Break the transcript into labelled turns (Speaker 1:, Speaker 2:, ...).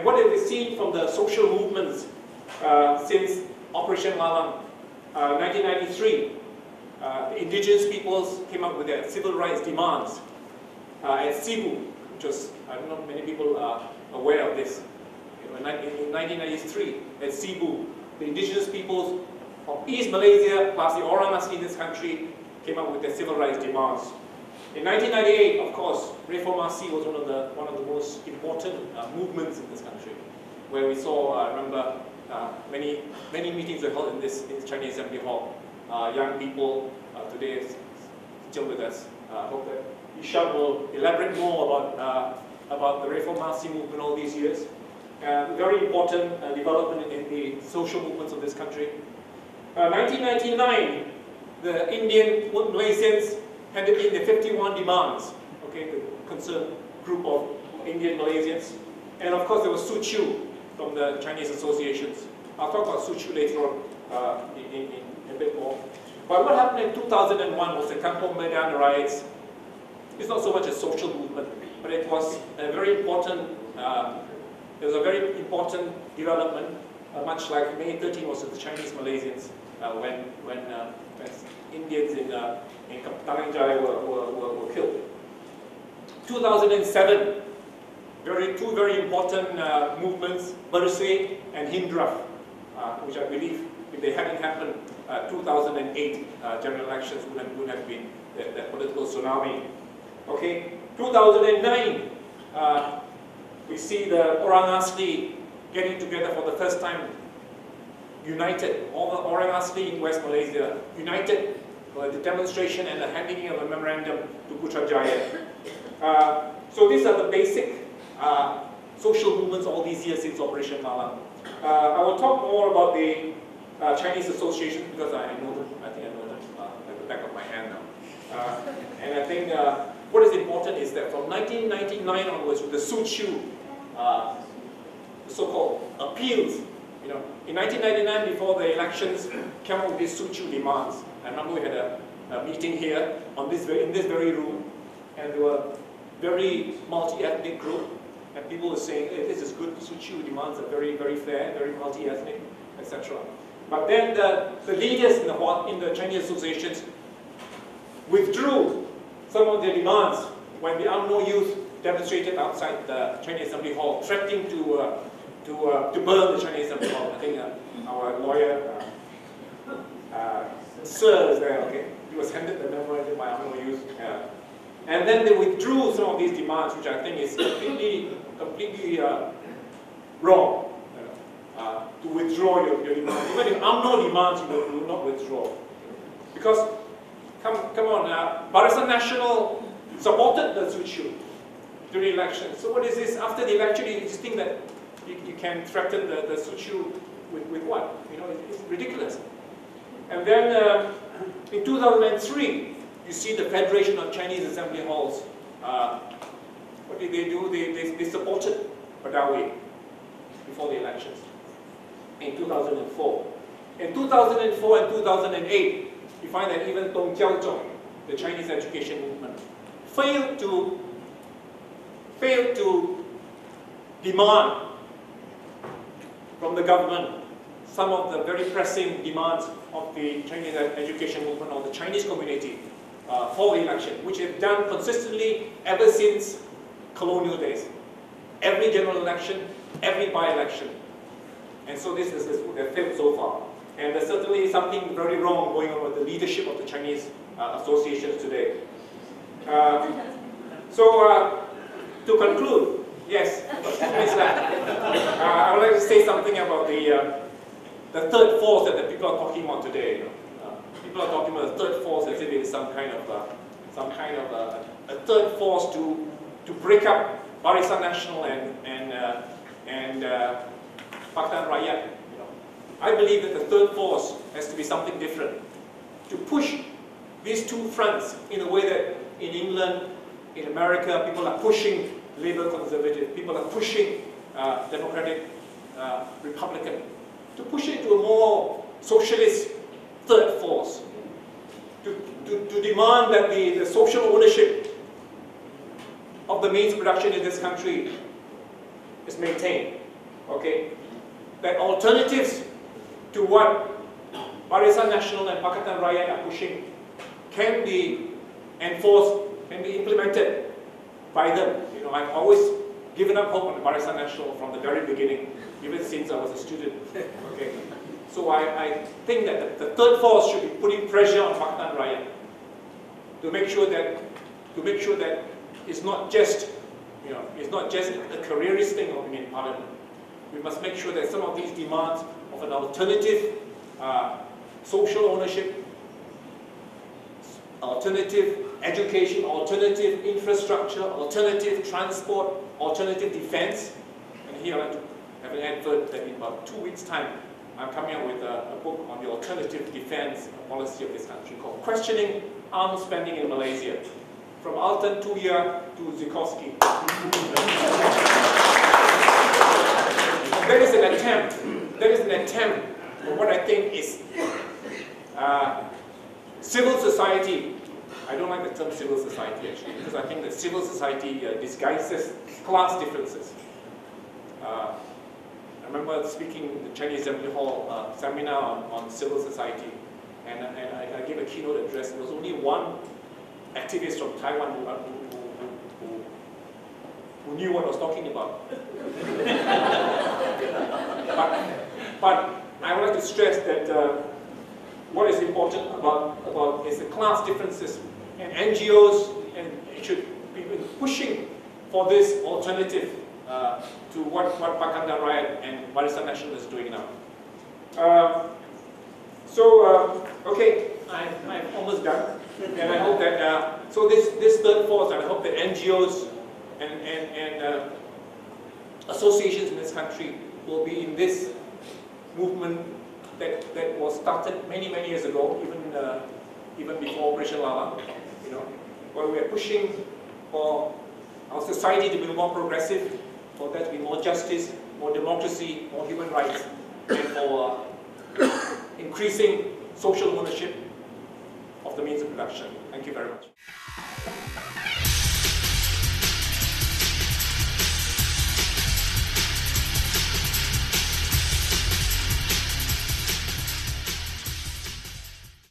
Speaker 1: And what have we seen from the social movements since Operation Lalang, 1993? The indigenous peoples came up with their civil rights demands at Cebu, which was, I don't know if many people are aware of this. In 1993, at Cebu, the indigenous peoples of East Malaysia, plus the orang asli in this country, came up with their civil rights demands. In 1998, of course, Reformasi was one of the most important movements in this country, where we saw, I remember, many meetings were held in this Chinese Assembly Hall. Young people today is still with us. I hope that Isham will elaborate more about the Reformasi movement all these years. Very important development in the social movements of this country. 1999, the Indian Malaysians handed in the 51 demands, okay, the concerned group of Indian Malaysians. And of course there was Su Chu from the Chinese associations. I'll talk about Su Chu later on in a bit more. But what happened in 2001 was the Kampung Medan riots. It's not so much a social movement, but it was a very important, development, much like May 13 was with the Chinese Malaysians, when Indians in Talang Jaya were killed. 2007, two very important movements, Bersih and Hindraf, which I believe, if they hadn't happened, 2008 general elections would have been that political tsunami. Okay, 2009, we see the orang asli getting together for the first time, united, all the orang asli in West Malaysia, united for the demonstration and the handing of a memorandum to Putrajaya. So these are the basic social movements all these years since Operation Lalang. I will talk more about the Chinese association because I think I know them at the back of my hand now. And I think what is important is that from 1999 onwards, with the Su Chu, so-called appeals, in 1999 before the elections, came up with these Su Chu demands. I remember we had a meeting here in this very room, and there were very multi-ethnic group, and people were saying, hey, this is good, Su Chu demands are very, very fair, very multi-ethnic, etc. But then the leaders in the Chinese associations withdrew some of their demands when the UMNO youth demonstrated outside the Chinese Assembly Hall, threatening to burn the Chinese Assembly Hall. I think our lawyer, Sir, is there, okay? He was handed the memorandum by UMNO youth. And then they withdrew some of these demands, which I think is completely wrong. To withdraw your demands. Even if UMNO demands, you will not withdraw. Because, come on, Barisan Nasional supported the Su Chu during elections. So what is this? After the election, you just think that you can threaten the Su Chu with what? It's ridiculous. And then in 2003, you see the Federation of Chinese Assembly Halls. What did they do? They supported Badawi before the elections in 2004. In 2004 and 2008, you find that even Dong Jiaozhong, the Chinese education movement, failed to demand from the government some of the very pressing demands of the Chinese education movement or the Chinese community for the election, which they've done consistently ever since colonial days. Every general election, every by-election. And so this is their failed so far. And there's certainly something very wrong going on with the leadership of the Chinese associations today. To conclude, yes, I would like to say something about the third force that the people are talking about today. People are talking about the third force as if it is some kind of a third force to break up Barisan Nasional and Pakatan Rakyat. I believe that the third force has to be something different. To push these two fronts in a way that in England, in America, people are pushing Labour Conservative, people are pushing Democratic Republican, to push it to a more socialist third force, to demand that the social ownership of the means production in this country is maintained. okay, that alternatives to what Barisan Nasional and Pakatan Rakyat are pushing can be enforced, can be implemented by them. You know, I've always given up hope on the Barisan Nasional from the very beginning, even since I was a student. Okay, so I think that the third force should be putting pressure on Pakatan Rakyat to make sure that it's not just, you know, it's not just a careerist thing of being in Parliament. We must make sure that some of these demands of an alternative social ownership, alternative education, alternative infrastructure, alternative transport, alternative defense. And here I'd like to have an advert that in about 2 weeks' time, I'm coming up with a book on the alternative defense policy of this country called Questioning Arms Spending in Malaysia, from Alton Tuya to Zikoski. There is an attempt for what I think is civil society. I don't like the term civil society actually, because I think that civil society disguises class differences. I remember speaking in the Chinese Assembly Hall seminar on civil society, and I gave a keynote address. There was only one activist from Taiwan who knew what I was talking about. but I would like to stress that what is important about is the class differences, and NGOs should be pushing for this alternative to what Pakatan Rakyat and Barisan Nasional is doing now. Okay, I'm almost done, and I hope that so this third force, and I hope that NGOs and associations in this country will be in this movement that was started many years ago, even before Operation Lalang, you know, where we are pushing for our society to be more progressive, for there to be more justice, more democracy, more human rights, and for increasing social ownership of the means of production. Thank you very much.